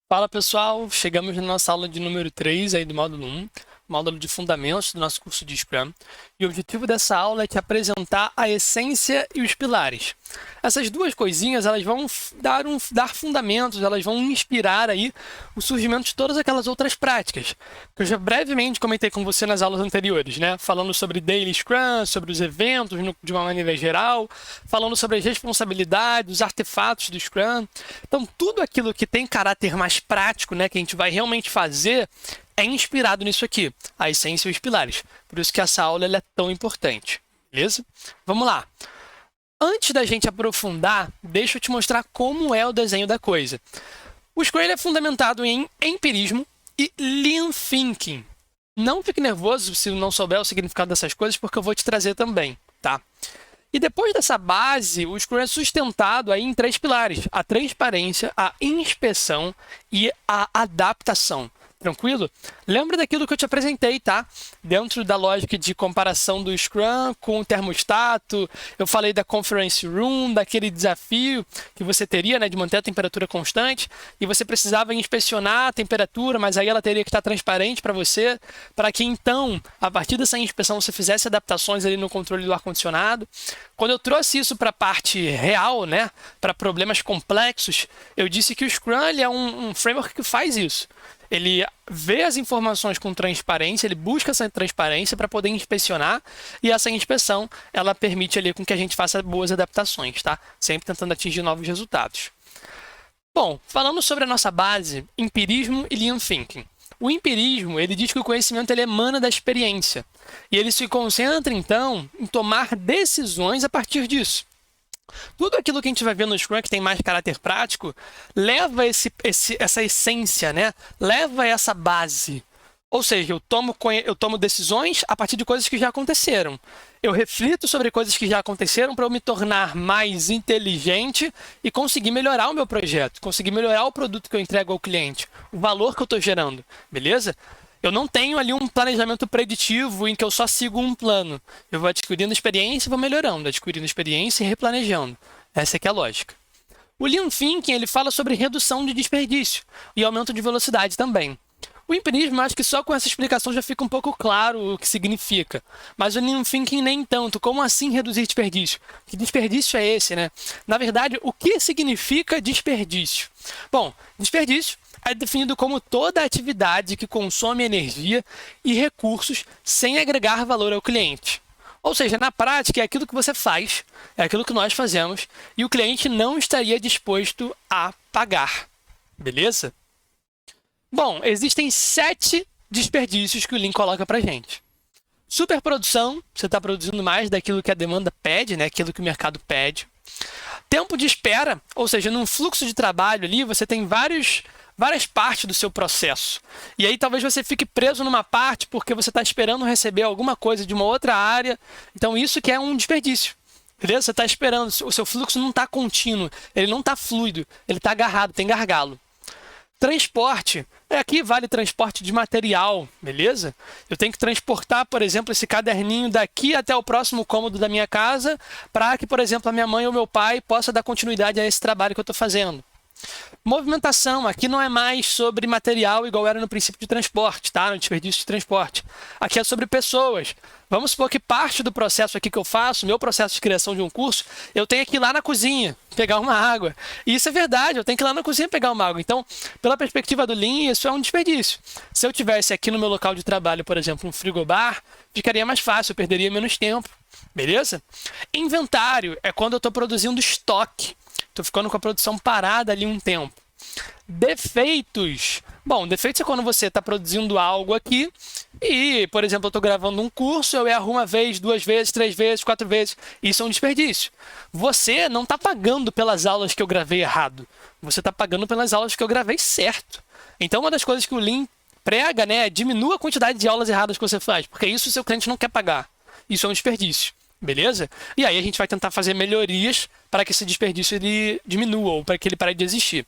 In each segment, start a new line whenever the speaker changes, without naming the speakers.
Fala pessoal, chegamos na nossa aula de número 3 aí do módulo 1, módulo de fundamentos do nosso curso de Scrum. E o objetivo dessa aula é te apresentar a essência e os pilares. Essas duas coisinhas, elas vão dar fundamentos, elas vão inspirar aí o surgimento de todas aquelas outras práticas, que eu já brevemente comentei com você nas aulas anteriores, né? Falando sobre Daily Scrum, sobre os eventos de uma maneira geral, falando sobre as responsabilidades, os artefatos do Scrum. Então, tudo aquilo que tem caráter mais prático, né, que a gente vai realmente fazer, é inspirado nisso aqui, a essência e os pilares. Por isso que essa aula ela é tão importante, beleza? Vamos lá. Antes da gente aprofundar, deixa eu te mostrar como é o desenho da coisa. O Scrum é fundamentado em empirismo e Lean Thinking. Não fique nervoso se não souber o significado dessas coisas, porque eu vou te trazer também, tá? E depois dessa base, o Scrum é sustentado aí em três pilares: a transparência, a inspeção e a adaptação. Tranquilo? Lembra daquilo que eu te apresentei, tá? Dentro da lógica de comparação do Scrum com o termostato, eu falei da Conference Room, daquele desafio que você teria, né, de manter a temperatura constante, e você precisava inspecionar a temperatura, mas aí ela teria que estar transparente para você, para que então, a partir dessa inspeção, você fizesse adaptações ali no controle do ar-condicionado. Quando eu trouxe isso para a parte real, né, para problemas complexos, eu disse que o Scrum ele é um framework que faz isso. Ele vê as informações com transparência, ele busca essa transparência para poder inspecionar, e essa inspeção ela permite ali com que a gente faça boas adaptações, tá? Sempre tentando atingir novos resultados. Bom, falando sobre a nossa base, empirismo e Lean Thinking. O empirismo, ele diz que o conhecimento ele emana da experiência, e ele se concentra, então, em tomar decisões a partir disso. Tudo aquilo que a gente vai ver no Scrum que tem mais caráter prático leva essa essência, né? Leva essa base. Ou seja, eu tomo decisões a partir de coisas que já aconteceram. Eu reflito sobre coisas que já aconteceram para eu me tornar mais inteligente e conseguir melhorar o meu projeto, conseguir melhorar o produto que eu entrego ao cliente, o valor que eu estou gerando, beleza? Eu não tenho ali um planejamento preditivo em que eu só sigo um plano. Eu vou adquirindo experiência e vou melhorando, adquirindo experiência e replanejando. Essa é a lógica. O Lean Thinking ele fala sobre redução de desperdício e aumento de velocidade também. O empirismo, acho que só com essa explicação já fica um pouco claro o que significa. Mas o Lean Thinking nem tanto. Como assim reduzir desperdício? Que desperdício é esse, né? Na verdade, o que significa desperdício? Bom, desperdício é definido como toda atividade que consome energia e recursos sem agregar valor ao cliente. Ou seja, na prática, é aquilo que você faz, é aquilo que nós fazemos, e o cliente não estaria disposto a pagar. Beleza? Bom, existem 7 desperdícios que o Lean coloca para gente. Superprodução, você está produzindo mais daquilo que a demanda pede, né? Aquilo que o mercado pede. Tempo de espera, ou seja, num fluxo de trabalho ali, você tem várias partes do seu processo. E aí talvez você fique preso numa parte porque você está esperando receber alguma coisa de uma outra área. Então isso que é um desperdício. Beleza? Você está esperando, o seu fluxo não está contínuo, ele não está fluido, ele está agarrado, tem gargalo. Transporte. Aqui vale transporte de material, beleza? Eu tenho que transportar, por exemplo, esse caderninho daqui até o próximo cômodo da minha casa para que, por exemplo, a minha mãe ou meu pai possa dar continuidade a esse trabalho que eu estou fazendo. Movimentação, aqui não é mais sobre material igual era no princípio de transporte, tá? No desperdício de transporte. Aqui é sobre pessoas. Vamos supor que parte do processo aqui que eu faço, meu processo de criação de um curso, eu tenho que ir lá na cozinha pegar uma água. E isso é verdade, eu tenho que ir lá na cozinha pegar uma água. Então, pela perspectiva do Lean, isso é um desperdício. Se eu tivesse aqui no meu local de trabalho, por exemplo, um frigobar, ficaria mais fácil, eu perderia menos tempo. Beleza? Inventário é quando eu estou produzindo estoque. Estou ficando com a produção parada ali um tempo. Defeitos. Bom, defeitos é quando você está produzindo algo aqui e, por exemplo, eu estou gravando um curso, eu erro uma vez, 2 vezes, 3 vezes, 4 vezes. Isso é um desperdício. Você não está pagando pelas aulas que eu gravei errado. Você está pagando pelas aulas que eu gravei certo. Então, uma das coisas que o Lean prega, né, é diminua a quantidade de aulas erradas que você faz, porque isso o seu cliente não quer pagar. Isso é um desperdício. Beleza? E aí a gente vai tentar fazer melhorias para que esse desperdício ele diminua ou para que ele pare de existir.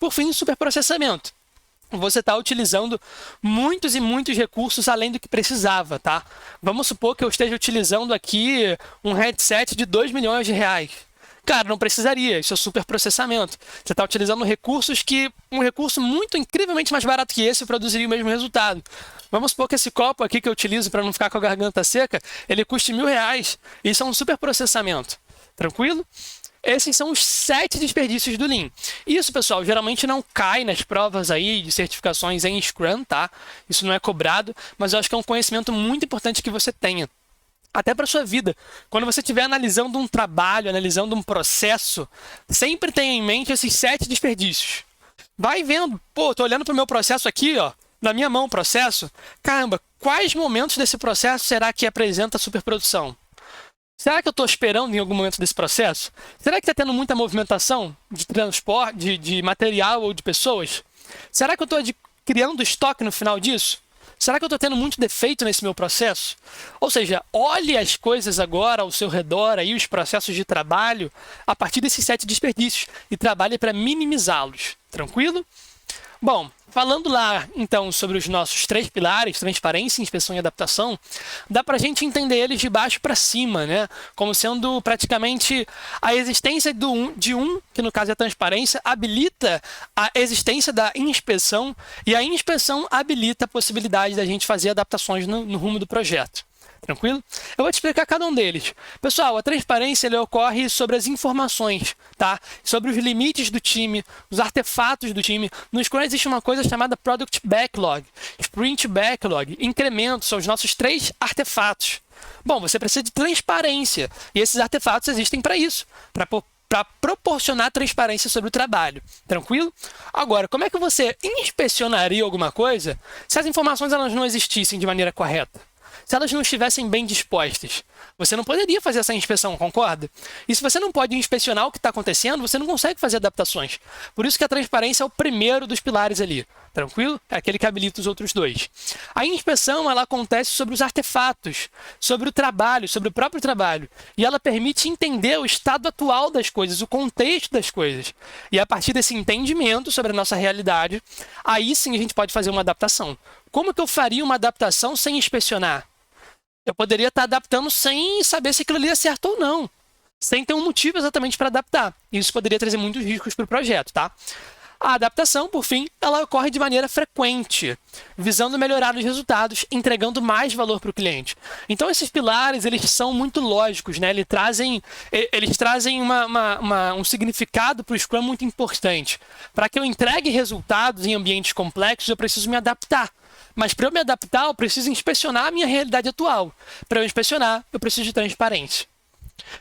Por fim, superprocessamento. Você está utilizando muitos e muitos recursos além do que precisava, tá? Vamos supor que eu esteja utilizando aqui um headset de 2 milhões de reais. Cara, não precisaria, isso é super processamento. Você está utilizando recursos que um recurso muito incrivelmente mais barato que esse produziria o mesmo resultado. Vamos supor que esse copo aqui que eu utilizo para não ficar com a garganta seca, ele custe R$1.000. Isso é um super processamento. Tranquilo? Esses são os 7 desperdícios do Lean. Isso, pessoal, geralmente não cai nas provas aí de certificações em Scrum, tá? Isso não é cobrado, mas eu acho que é um conhecimento muito importante que você tenha. Até para sua vida. Quando você estiver analisando um trabalho, analisando um processo, sempre tenha em mente esses 7 desperdícios. Vai vendo, pô, tô olhando para o meu processo aqui, ó, na minha mão o processo. Caramba, quais momentos desse processo será que apresenta superprodução? Será que eu estou esperando em algum momento desse processo? Será que está tendo muita movimentação de transporte, de material ou de pessoas? Será que eu estou criando estoque no final disso? Será que eu estou tendo muito defeito nesse meu processo? Ou seja, olhe as coisas agora ao seu redor, aí, os processos de trabalho, a partir desses 7 desperdícios e trabalhe para minimizá-los. Tranquilo? Bom, falando lá, então, sobre os nossos 3 pilares, transparência, inspeção e adaptação, dá para a gente entender eles de baixo para cima, né? Como sendo praticamente a existência de um, que no caso é a transparência, habilita a existência da inspeção e a inspeção habilita a possibilidade da gente fazer adaptações no rumo do projeto. Tranquilo? Eu vou te explicar cada um deles. Pessoal, a transparência ele ocorre sobre as informações, tá? Sobre os limites do time, os artefatos do time. No Scrum existe uma coisa chamada Product Backlog, Sprint Backlog, incremento, são os nossos 3 artefatos. Bom, você precisa de transparência e esses artefatos existem para isso, para proporcionar transparência sobre o trabalho. Tranquilo? Agora, como é que você inspecionaria alguma coisa se as informações elas não existissem de maneira correta? Se elas não estivessem bem dispostas, você não poderia fazer essa inspeção, concorda? E se você não pode inspecionar o que está acontecendo, você não consegue fazer adaptações. Por isso que a transparência é o primeiro dos pilares ali, tranquilo? É aquele que habilita os outros 2. A inspeção, ela acontece sobre os artefatos, sobre o trabalho, sobre o próprio trabalho. E ela permite entender o estado atual das coisas, o contexto das coisas. E a partir desse entendimento sobre a nossa realidade, aí sim a gente pode fazer uma adaptação. Como que eu faria uma adaptação sem inspecionar? Eu poderia estar adaptando sem saber se aquilo ali é certo ou não. Sem ter um motivo exatamente para adaptar. Isso poderia trazer muitos riscos para o projeto, tá? A adaptação, por fim, ela ocorre de maneira frequente, visando melhorar os resultados, entregando mais valor para o cliente. Então, esses pilares, eles são muito lógicos, né? Eles trazem um significado para o Scrum muito importante. Para que eu entregue resultados em ambientes complexos, eu preciso me adaptar. Mas para eu me adaptar, eu preciso inspecionar a minha realidade atual. Para eu inspecionar, eu preciso de transparência.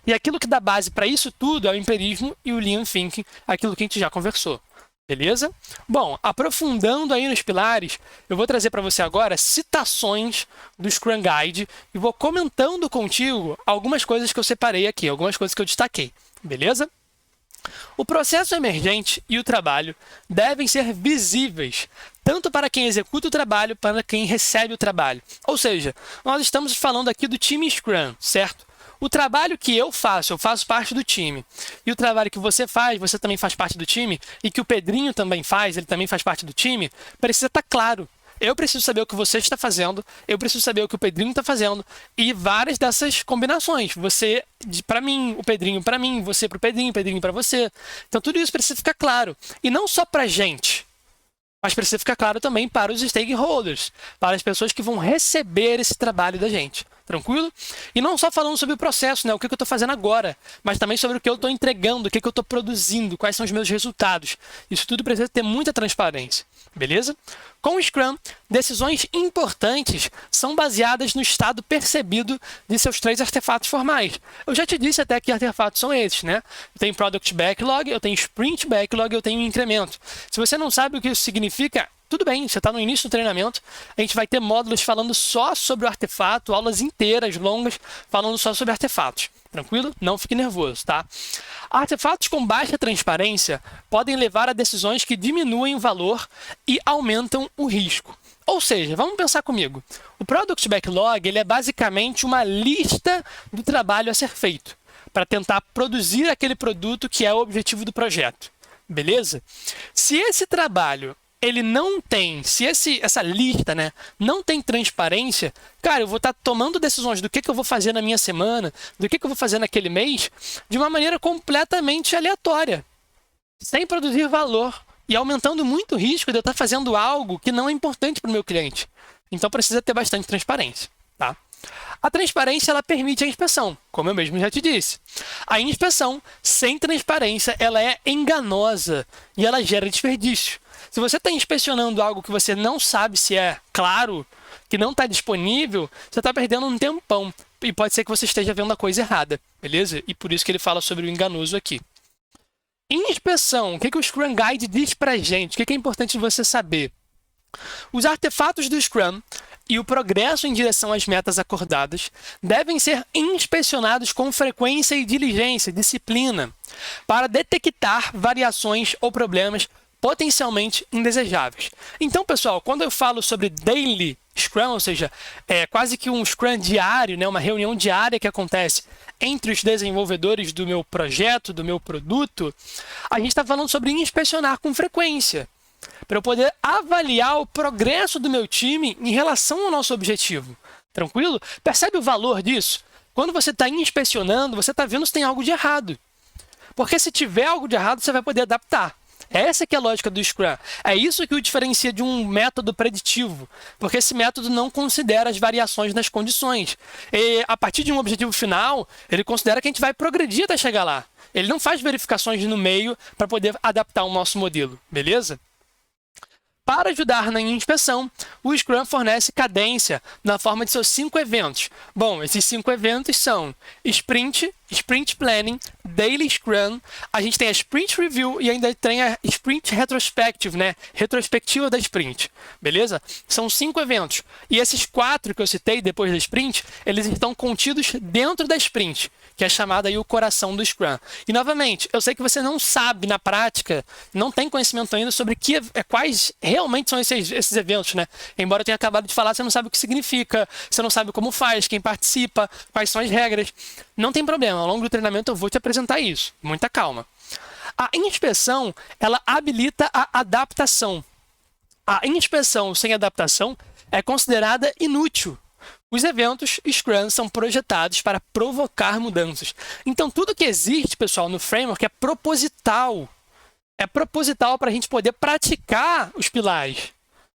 E aquilo que dá base para isso tudo é o empirismo e o Lean Thinking, aquilo que a gente já conversou. Beleza? Bom, aprofundando aí nos pilares, eu vou trazer para você agora citações do Scrum Guide e vou comentando contigo algumas coisas que eu separei aqui, algumas coisas que eu destaquei. Beleza? O processo emergente e o trabalho devem ser visíveis, tanto para quem executa o trabalho, para quem recebe o trabalho. Ou seja, nós estamos falando aqui do time Scrum, certo? O trabalho que eu faço parte do time. E o trabalho que você faz, você também faz parte do time, e que o Pedrinho também faz, ele também faz parte do time, precisa estar claro. Eu preciso saber o que você está fazendo, eu preciso saber o que o Pedrinho está fazendo, e várias dessas combinações. Você para mim, o Pedrinho para mim, você para o Pedrinho para você. Então, tudo isso precisa ficar claro. E não só para a gente, mas precisa ficar claro também para os stakeholders, para as pessoas que vão receber esse trabalho da gente. Tranquilo? E não só falando sobre o processo, né? O que eu estou fazendo agora, mas também sobre o que eu estou entregando, o que eu estou produzindo, quais são os meus resultados. Isso tudo precisa ter muita transparência. Beleza? Com o Scrum, decisões importantes são baseadas no estado percebido de seus 3 artefatos formais. Eu já te disse até que artefatos são esses, né? Eu tenho Product Backlog, eu tenho Sprint Backlog, eu tenho Incremento. Se você não sabe o que isso significa, tudo bem, você está no início do treinamento, a gente vai ter módulos falando só sobre o artefato, aulas inteiras, longas, falando só sobre artefatos. Tranquilo? Não fique nervoso, tá? Artefatos com baixa transparência podem levar a decisões que diminuem o valor e aumentam o risco. Ou seja, vamos pensar comigo. O Product Backlog ele é basicamente uma lista do trabalho a ser feito, para tentar produzir aquele produto que é o objetivo do projeto. Beleza? Se esse trabalho ele não tem, se essa lista, né, não tem transparência, cara, eu vou estar tomando decisões do que eu vou fazer na minha semana, do que eu vou fazer naquele mês, de uma maneira completamente aleatória, sem produzir valor e aumentando muito o risco de eu estar fazendo algo que não é importante para o meu cliente. Então precisa ter bastante transparência, tá? A transparência, ela permite a inspeção, como eu mesmo já te disse. A inspeção sem transparência, ela é enganosa e ela gera desperdício. Se você está inspecionando algo que você não sabe se é claro, que não está disponível, você está perdendo um tempão. E pode ser que você esteja vendo a coisa errada, beleza? E por isso que ele fala sobre o enganoso aqui. Em inspeção, o que o Scrum Guide diz pra gente? O que é importante você saber? Os artefatos do Scrum e o progresso em direção às metas acordadas devem ser inspecionados com frequência e diligência, disciplina, para detectar variações ou problemas potencialmente indesejáveis. Então, pessoal, quando eu falo sobre Daily Scrum, ou seja, é quase que um Scrum diário, né, uma reunião diária que acontece entre os desenvolvedores do meu projeto, do meu produto, a gente está falando sobre inspecionar com frequência, para eu poder avaliar o progresso do meu time em relação ao nosso objetivo. Tranquilo? Percebe o valor disso? Quando você está inspecionando, você está vendo se tem algo de errado. Porque se tiver algo de errado, você vai poder adaptar. Essa que é a lógica do Scrum. É isso que o diferencia de um método preditivo, porque esse método não considera as variações nas condições. E a partir de um objetivo final, ele considera que a gente vai progredir até chegar lá. Ele não faz verificações no meio para poder adaptar o nosso modelo, beleza? Para ajudar na inspeção, o Scrum fornece cadência na forma de seus 5 eventos. Bom, esses 5 eventos são Sprint, Sprint Planning, Daily Scrum, a gente tem a Sprint Review e ainda tem a Sprint Retrospective, né? Retrospectiva da Sprint, beleza? São 5 eventos. E esses 4 que eu citei depois da Sprint, eles estão contidos dentro da Sprint, que é chamada aí o coração do Scrum. E, novamente, eu sei que você não sabe na prática, não tem conhecimento ainda sobre quais realmente são esses eventos, né? Embora eu tenha acabado de falar, você não sabe o que significa, você não sabe como faz, quem participa, quais são as regras. Não tem problema, ao longo do treinamento eu vou te apresentar isso. Muita calma. A inspeção, ela habilita a adaptação. A inspeção sem adaptação é considerada inútil. Os eventos Scrum são projetados para provocar mudanças. Então, tudo que existe, pessoal, no framework é proposital. É proposital para a gente poder praticar os pilares.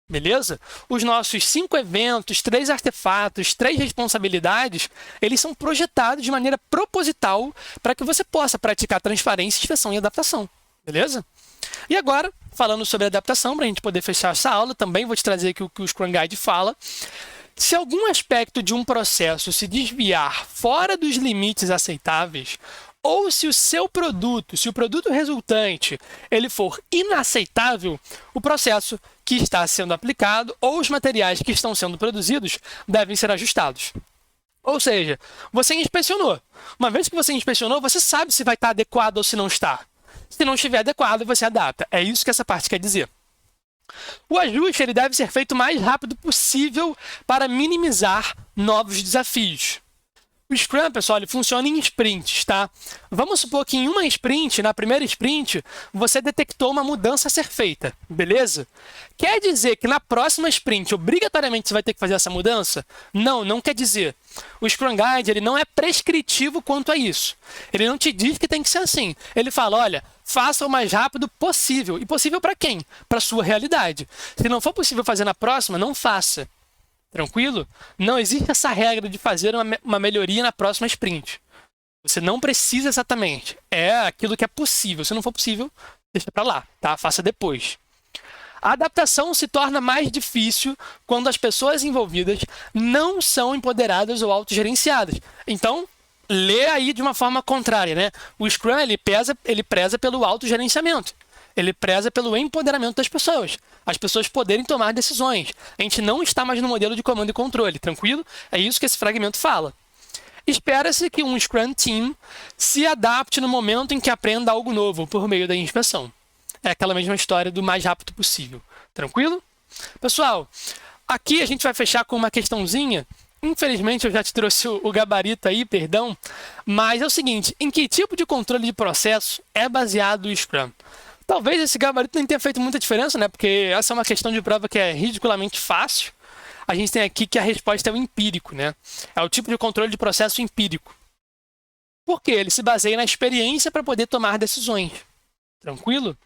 Beleza? Os nossos 5 eventos, 3 artefatos, 3 responsabilidades, eles são projetados de maneira proposital para que você possa praticar transparência, inspeção e adaptação. Beleza? E agora, falando sobre adaptação, para a gente poder fechar essa aula, também vou te trazer aqui o que o Scrum Guide fala. Se algum aspecto de um processo se desviar fora dos limites aceitáveis, ou se o produto resultante, ele for inaceitável, o processo que está sendo aplicado ou os materiais que estão sendo produzidos devem ser ajustados. Ou seja, você inspecionou. Uma vez que você inspecionou, você sabe se vai estar adequado ou se não está. Se não estiver adequado, você adapta. É isso que essa parte quer dizer. O ajuste ele deve ser feito o mais rápido possível para minimizar novos desafios. O Scrum, pessoal, ele funciona em sprints, tá? Vamos supor que em uma sprint, na primeira sprint, você detectou uma mudança a ser feita, beleza? Quer dizer que na próxima sprint, obrigatoriamente, você vai ter que fazer essa mudança? Não, não quer dizer. O Scrum Guide, ele não é prescritivo quanto a isso. Ele não te diz que tem que ser assim. Ele fala, olha, faça o mais rápido possível. E possível para quem? Para a sua realidade. Se não for possível fazer na próxima, não faça. Tranquilo? Não existe essa regra de fazer uma melhoria na próxima sprint. Você não precisa exatamente. É aquilo que é possível. Se não for possível, deixa para lá, tá? Faça depois. A adaptação se torna mais difícil quando as pessoas envolvidas não são empoderadas ou autogerenciadas. Então, lê aí de uma forma contrária, né? O Scrum, ele preza pelo autogerenciamento. Ele preza pelo empoderamento das pessoas. As pessoas poderem tomar decisões. A gente não está mais no modelo de comando e controle, tranquilo? É isso que esse fragmento fala. Espera-se que um Scrum Team se adapte no momento em que aprenda algo novo por meio da inspeção. É aquela mesma história do mais rápido possível. Tranquilo? Pessoal, aqui a gente vai fechar com uma questãozinha. Infelizmente, eu já te trouxe o gabarito aí, perdão. Mas é o seguinte, em que tipo de controle de processo é baseado o Scrum? Talvez esse gabarito nem tenha feito muita diferença, né? Porque essa é uma questão de prova que é ridiculamente fácil. A gente tem aqui que a resposta é o empírico, né? É o tipo de controle de processo empírico. Por quê? Ele se baseia na experiência para poder tomar decisões. Tranquilo?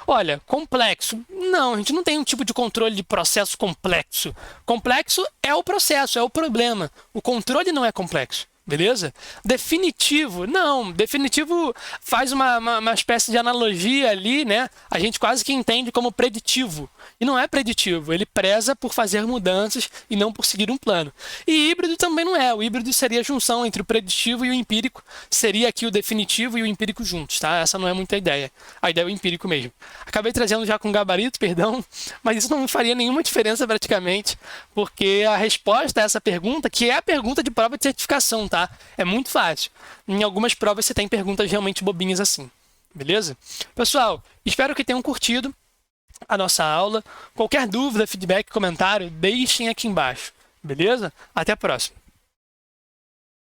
Olha, complexo. Não, a gente não tem um tipo de controle de processo complexo. Complexo é o processo, é o problema. O controle não é complexo. Beleza? Definitivo, não. Definitivo faz uma espécie de analogia ali, né? A gente quase que entende como preditivo. E não é preditivo, ele preza por fazer mudanças e não por seguir um plano. E híbrido também não é. O híbrido seria a junção entre o preditivo e o empírico. Seria aqui o definitivo e o empírico juntos, tá? Essa não é muita ideia. A ideia é o empírico mesmo. Acabei trazendo já com gabarito, perdão, mas isso não faria nenhuma diferença praticamente, porque a resposta a essa pergunta, que é a pergunta de prova de certificação, tá? É muito fácil. Em algumas provas você tem perguntas realmente bobinhas assim. Beleza? Pessoal, espero que tenham curtido a nossa aula. Qualquer dúvida, feedback, comentário, deixem aqui embaixo. Beleza? Até a próxima.